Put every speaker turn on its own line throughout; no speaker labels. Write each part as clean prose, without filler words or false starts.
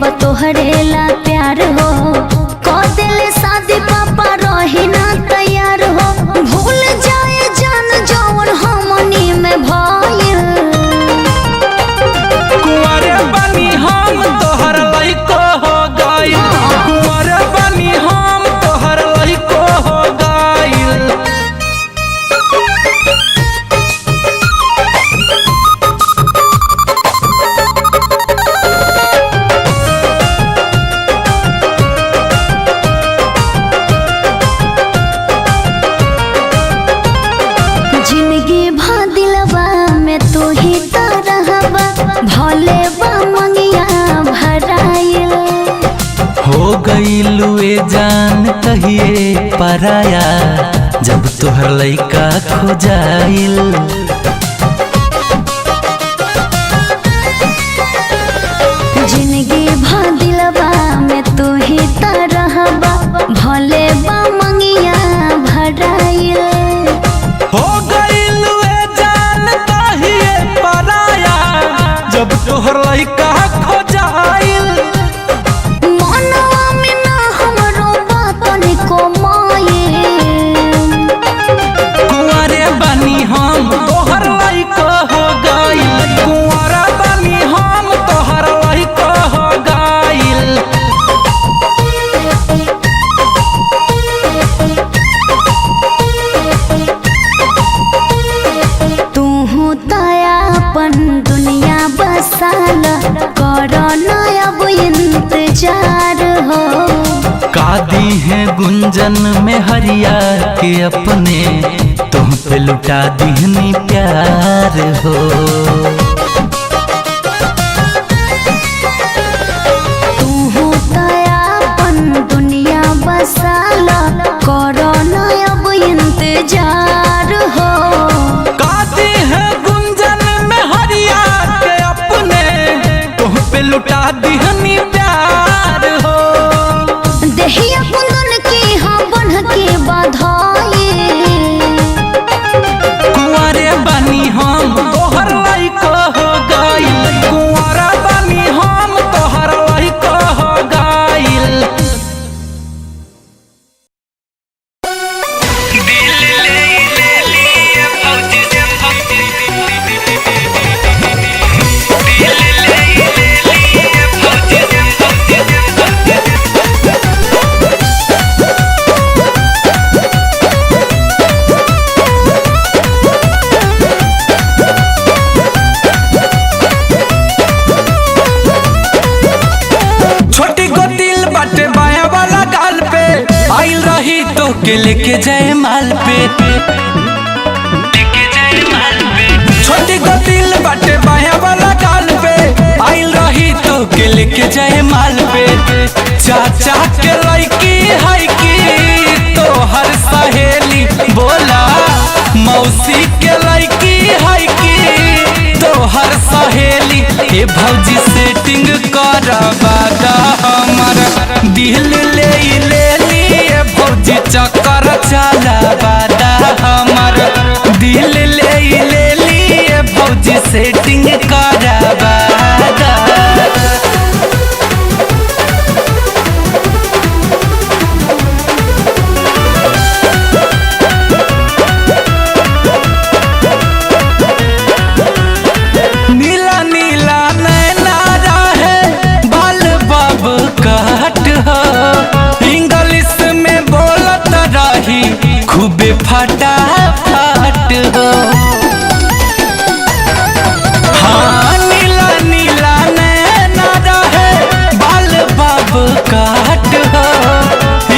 तोहरे ला प्यार हो को दिल शादी पापा रही ना तैयार हो भूल जाए जान जौन हमनी में भइल
कुंवारे बनी हम तोहर लइको हो गइल कुंवारे बनी हम तोहर लइको हो गइल।
जिंदगी भा दिलवा में तू ही तो रहबा भले बा मंगिया भराइल
हो गइलू ए जान कहिए पराया जब तोहर लइका खो जाइल।
जिंदगी भा दिलवा में तू ही तो रहबा भले बा मंगिया भराइल
हो गइलू ए जान कहिए पराया जब तोहर लइका खो जाइल।
मनवा में ना हमरो बातन को माये
कुंवारे बनी हम तोहर लइको हो गइल कुंवारा बनी हम तोहर लइको हो गइल।
तू अपन दुनिया बसाल कर अब इंतजार हो
का दी है गुंजन में हरिया के अपने तुम पे लुटा दीहनी प्यार हो।
तू अपन दुनिया बसाल कर अब इंतजार हो
काती है गुंजन में हरिया के अपने तुम पे लुटा दीहनी प्यार हो।
देहिया कुंदन की हाँ बन के बधाई
कुंवारे बनी हम तोहर लइको हो गइल कुंवारा बनी हम तोहर लइको हो गइल। छोटी को दिल बाटे बाया वाला गाल पे आइल रही तो के लेके जाए माल पे छोटी को दिल बाटे बाया वाला गाल पे आइल रही तो के लेके जाए माल पे चाचा के लड़की है की तो हर सहेली बोला मौसी के लड़की है की तो हर सहेली ए भौजी सेटिंग करवा दा हमर दिल ले लिए भौजी चक्कर चलावा दा हमर दिल ले लिए भौजी सेटिंग करवा दा। नीला नीला नैना रहे बाल बाब काट हो इंग्लिश में बोलत रही खूबे फटाफट हो। हाँ नीला नीला नैना रहे बाल बाब काट हो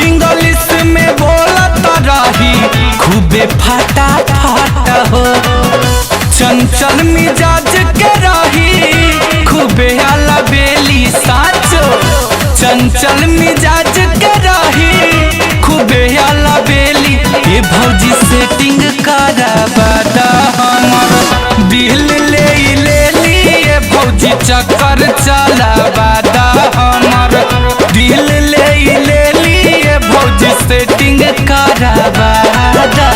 इंग्लिश में बोलत रही खूबे फटाफट हो। चंचल मिजाज के रही खूबे आला बेली साचो चंचल मिजाज के रही खूबे आला बेली ये भौजी सेटिंग करवा दा हमर दिल ले लिए भौजी चक्कर चलावा दा हमर दिल ले लिए भौजी सेटिंग करवा दा।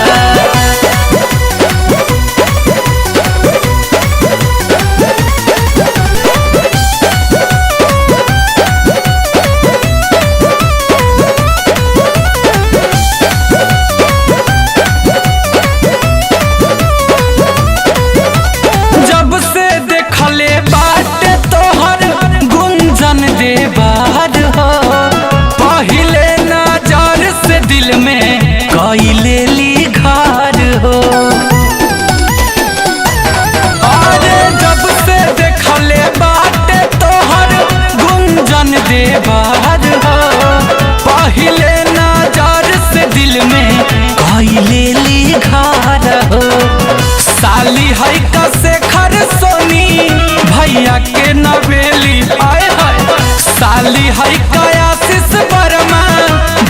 साली है का शेखर सोनी भैया के नवेली आए हाय साली है का आशीष वर्मा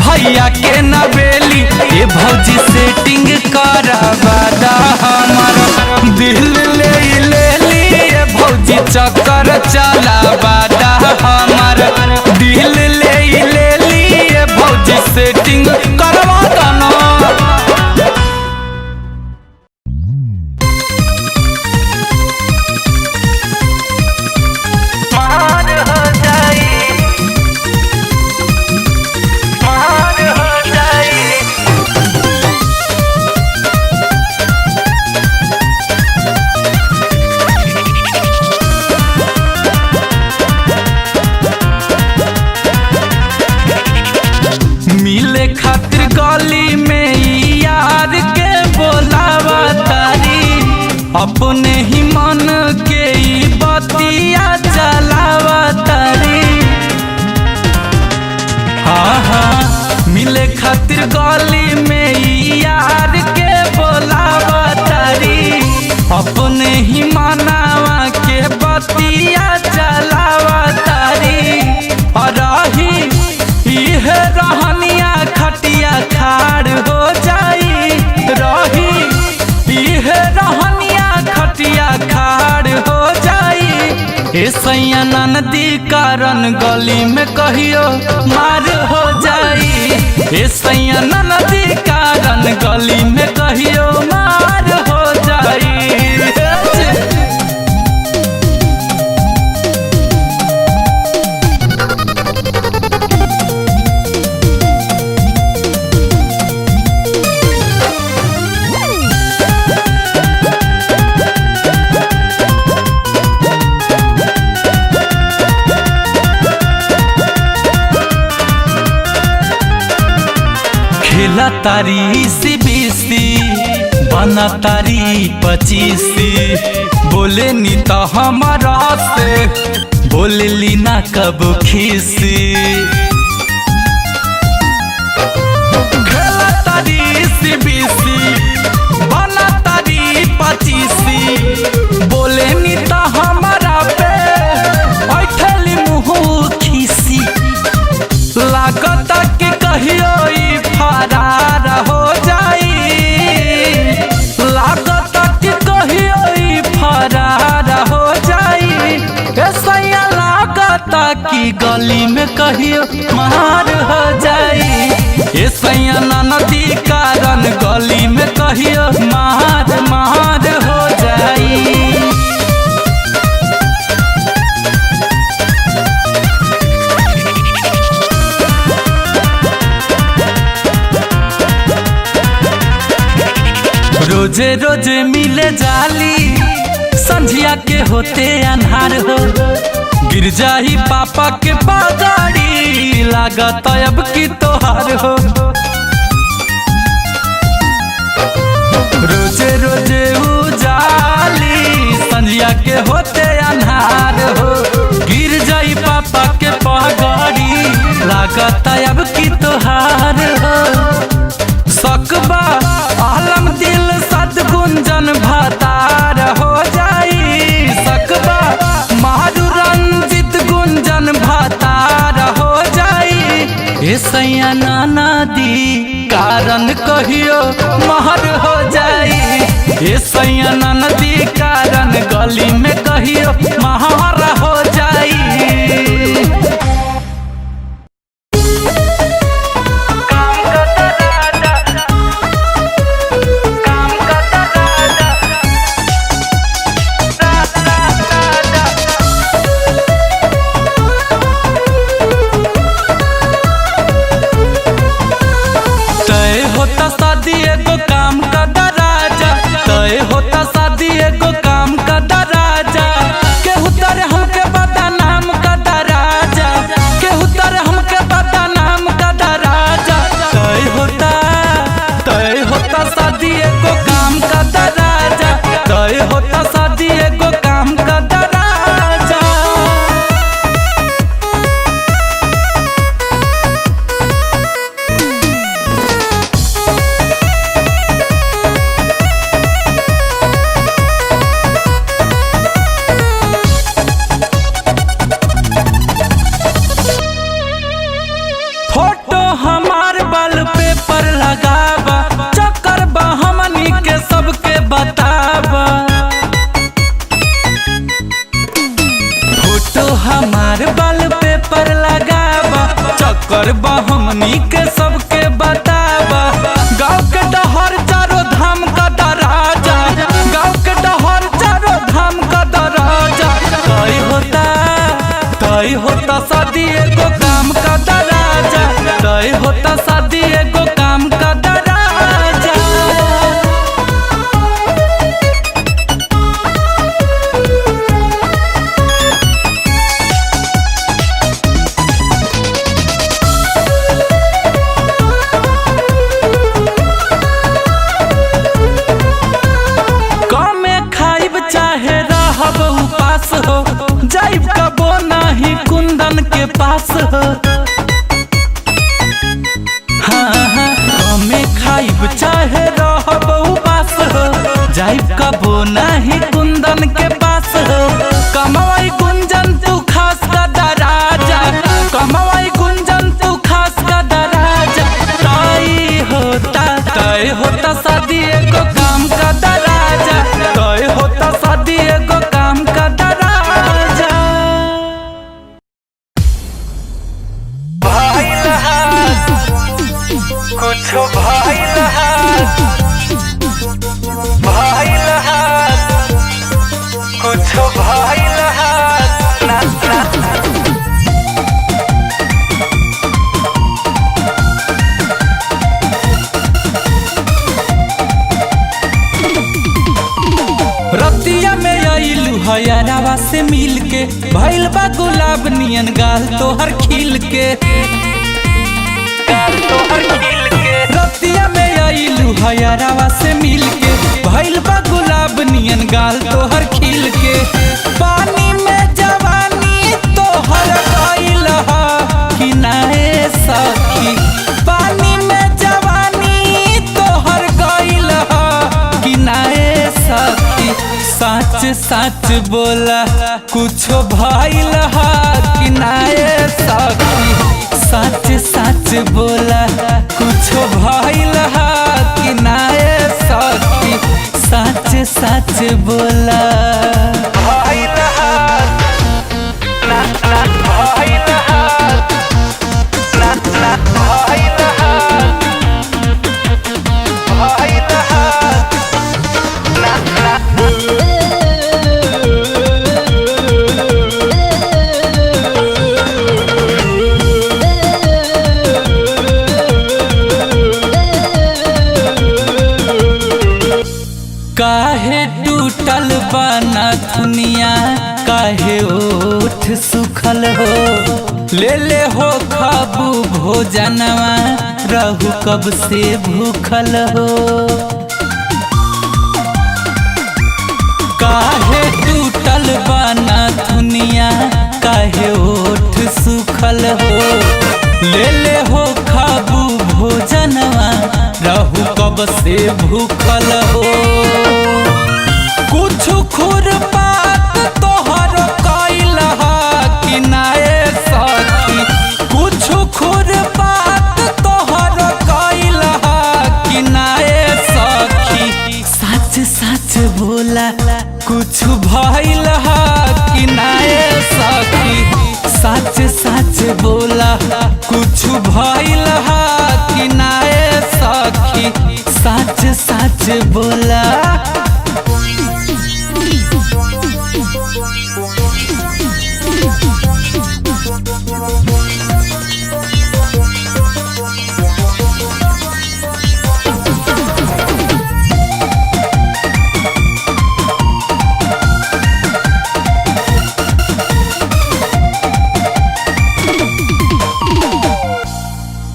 भैया के नवेली ए भौजी सेटिंग करवादा हमर दिल ले लिए भौजी चक्कर चलावादा हमर दिल ले लिए भौजी सेटिंग करवादा ना मिले खातिर गली में यार के बोलावा तारी अपने ही मन के बतिया चलावा तारी हाँ हाँ मिले खातिर गली में यार के बोलावा तारी अपने ही मनावा के बतिया चलावा तारी रही इह रहनिया खटिया खाड़ हो जाई रही इह रहनिया खटिया खाड़ हो जाई ए सैया नदी कारण गली में कहियो मार हो जाई ए सैया नदी कारण गली में कहियो मार हो जाई खेला तारी सीबीसी बना तारी 25 बोले नी तो हमारा से बोलली ना कब खीसी खेला तारी सीबीसी बना तारी 25 बोले नी तो हमारा पे बैठली मुँह खीसी लागत के कहियो फरार हो जाई लागत कि कहियो फरार हो जाई ऐसा लागत कि गली में कहियो मार हो जाई ऐसा नदी कारण गली में कहियो मार मार हो जाई रोजे रोजे मिले जाली संझिया के होते अन्हार हो गिर जाही पापा के बागाड़ी लागत अब की तोहार हो रोजे रोजे उजाली संझिया के होते अन्हार हो गिर जाही पापा के बागाड़ी लागत अब की तोहार हो सकबा आलम दिल सदगुंजन भतार हो जाई सकबा मारू रंजित गुंजन भतार हो जाई ऐसा नदी कारण कहियो महर हो जाई ऐसा नदी कारण गली में कहियो महर हो जाई करबा हमनी के सबके बताबा। गाँव के डहर चारों धाम का दराजा, गाँव के डहर चारों धाम का दराजा। तय होता शादी एगो काम का दराजा, तय होता शादी एगो काम का दराजा। जाइब कबो नाही कुंदन के पास हो। हाँ हमें खाइब चाहे रहब उपास हो, जाइब कबो नाही कुंदन के पास हो। कमाई गुंजन तू खास का दराजा, कमाई गुंजन तू खास का दराजा। तय होता शादी एगो काम का दराजा, तय होता शादी एगो काम का दराजा। कुछो भइल कुछो भइल रतिया में आइलू हयारावा से मिल के, भइल बा गुलाब नियन गाल तोहर खिल के। रतिया में आइलू हयारावा से मिल के, भइल बा गुलाब नियन गाल तोहर खिल के। पानी में जवानी तोहर गइल हा कि नाए सखी, पानी में जवानी तोहर गइल हा कि नाए सखी। सच सच बोला कुछो भइल हा कि नाए सखी, सच सच बोला कुछो भइल हा कि नाए सखी, सच सच बोला। भइल हा ना ना भइल हा ना ना भइल हा भइल हा ना ना। काहे टूटल बना दुनिया, काहे ओठ सुखल हो। ले हो खाबू भोजनवा, रहू कब से भूखल हो। काहे टूटल बना दुनिया, काहे ओठ सुखल हो। ले हो खाबू भोजनवा, रहू कब से भूखल हो। कुछ खुरपात तोहर कइल हा कि नाए सखी, कुछ खुरपात तोहर कइल हा कि नाए सखी। सच सच बोला कुछ भइल हा कि नाए सखी, सच सच बोला कुछ भइल हा कि नाए सखी, सच सच बोला।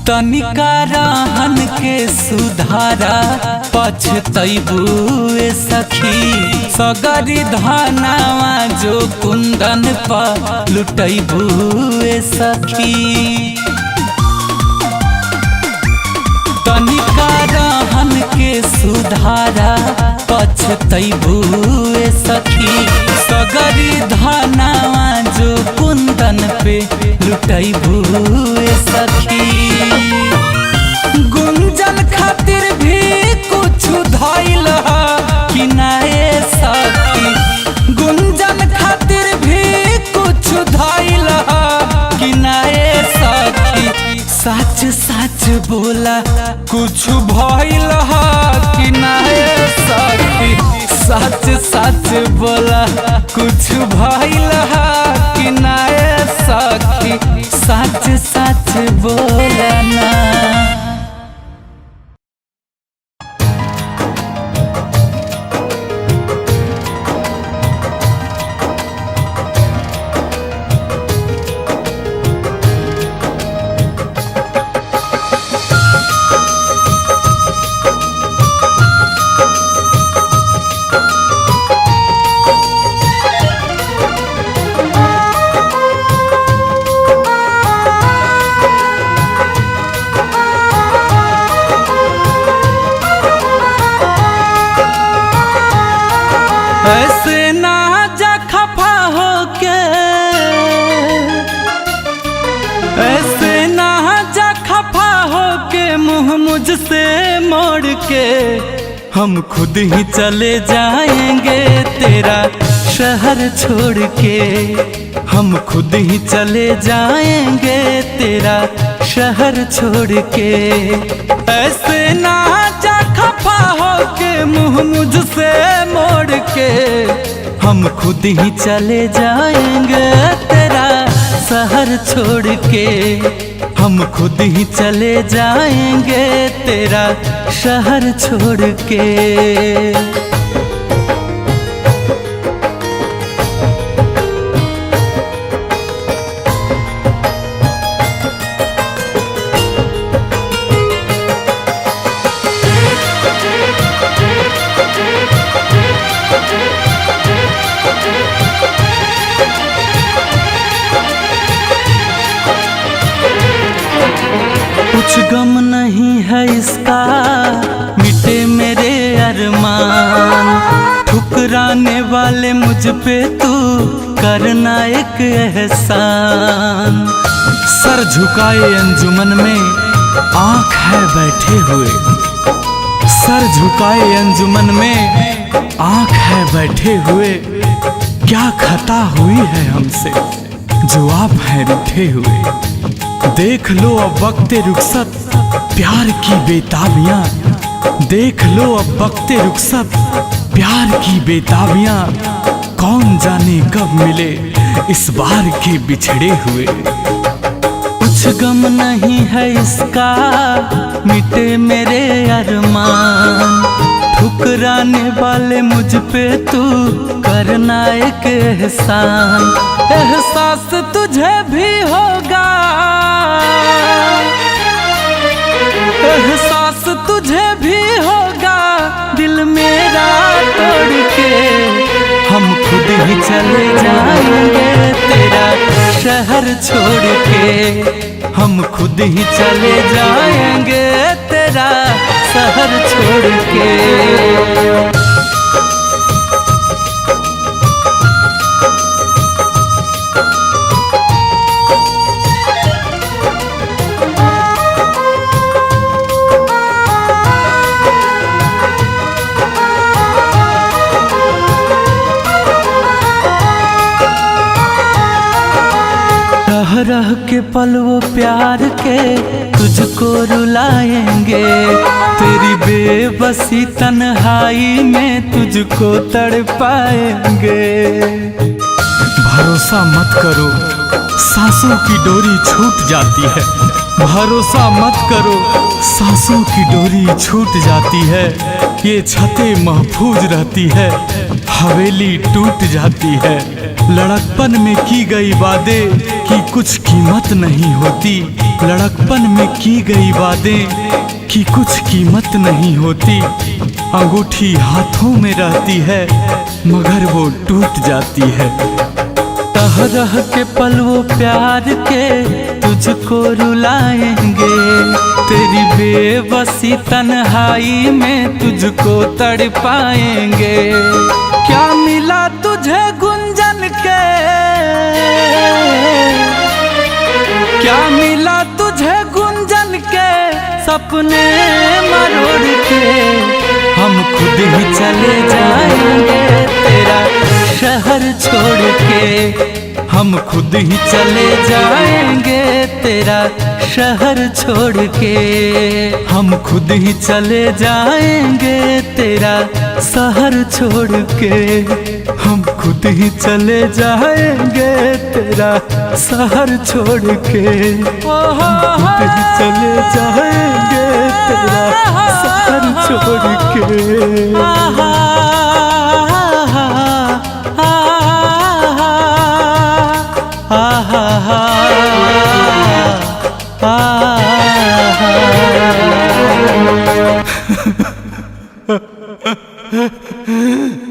तनिका रहन के सुधारा, पछतैबुए सखी। सगरी धनावा जो कुंदन पर लुटैबुए सखी। तनिका रहन के सुधारा, पछतैबुए सखी। सगरी धनावा जो कुंदन पे लुटैबुए सखी। गुंजन खातिर भी कुछ धइल हा कि नाए सखी, गुंजन खातिर भी कुछ धइल हा कि नाए सखी। कुछ भइल ह कि नाय सखी सच सच बोला कुछ भइल ह कि नाय सखी सच सच बोला ना। ऐसे ना जा खफा होके, ऐसे ना जा खफा होके मुँह मुझसे मोड़ के, हम खुद ही चले जाएंगे तेरा शहर छोड़ के, हम खुद ही चले जाएंगे तेरा शहर छोड़ के। ऐसे ना जा खफा होके मुँह मुझसे मोड़ के, हम खुद ही चले जाएंगे तेरा शहर छोड़ के, हम खुद ही चले जाएंगे तेरा शहर छोड़ के। कुछ गम नहीं है इसका मिटे मेरे अरमान, ठुकराने वाले मुझ पे तू करना एक एहसान। सर झुकाए अंजुमन में आँख है बैठे हुए, सर झुकाए अंजुमन में आँख है बैठे हुए, क्या खता हुई है हमसे जो आप हैं रूठे हुए। देख लो अब वक्ते रुखसत प्यार की बेताबियां, देख लो अब वक्ते रुखसत प्यार की बेताबियां, कौन जाने कब मिले इस बार के बिछड़े हुए। कुछ गम नहीं है इसका मिटे मेरे अरमान, ठुकराने वाले मुझ पे तू करना एक एहसान। एहसास तुझे भी होगा, एहसास तुझे भी होगा दिल मेरा तोड़ के, हम खुद ही चले जाएंगे तेरा शहर छोड़ के, हम खुद ही चले जाएंगे तेरा शहर छोड़ के। रह के पल वो प्यार के तुझको रुलाएंगे, तेरी बेबसी तन्हाई में तुझको तड़पाएंगे। भरोसा मत करो सांसों की डोरी छूट जाती है, भरोसा मत करो सांसों की डोरी छूट जाती है। ये छतें महफूज रहती है, हवेली टूट जाती है। लड़कपन में की गई वादें की कुछ कीमत नहीं होती, लड़कपन में की गई वादें की कुछ कीमत नहीं होती। अंगूठी हाथों में रहती है मगर वो टूट जाती है। तह रह के पल वो प्यार के तुझको रुलाएंगे, तेरी बेबसी तन्हाई में तुझको तड़पाएंगे। क्या मिला तुझे गुंजन के, क्या मिला तुझे गुंजन के सपने मरोड़ के, हम खुद ही चले जाएंगे तेरा शहर छोड़ के, हम खुद ही चले जाएंगे तेरा शहर छोड़ के, हम खुद ही चले जाएंगे तेरा शहर छोड़ के, हम खुद ही चले जाएंगे तेरा शहर छोड़ के, हम खुद ही चले जाएंगे तेरा शहर छोड़ के। Ah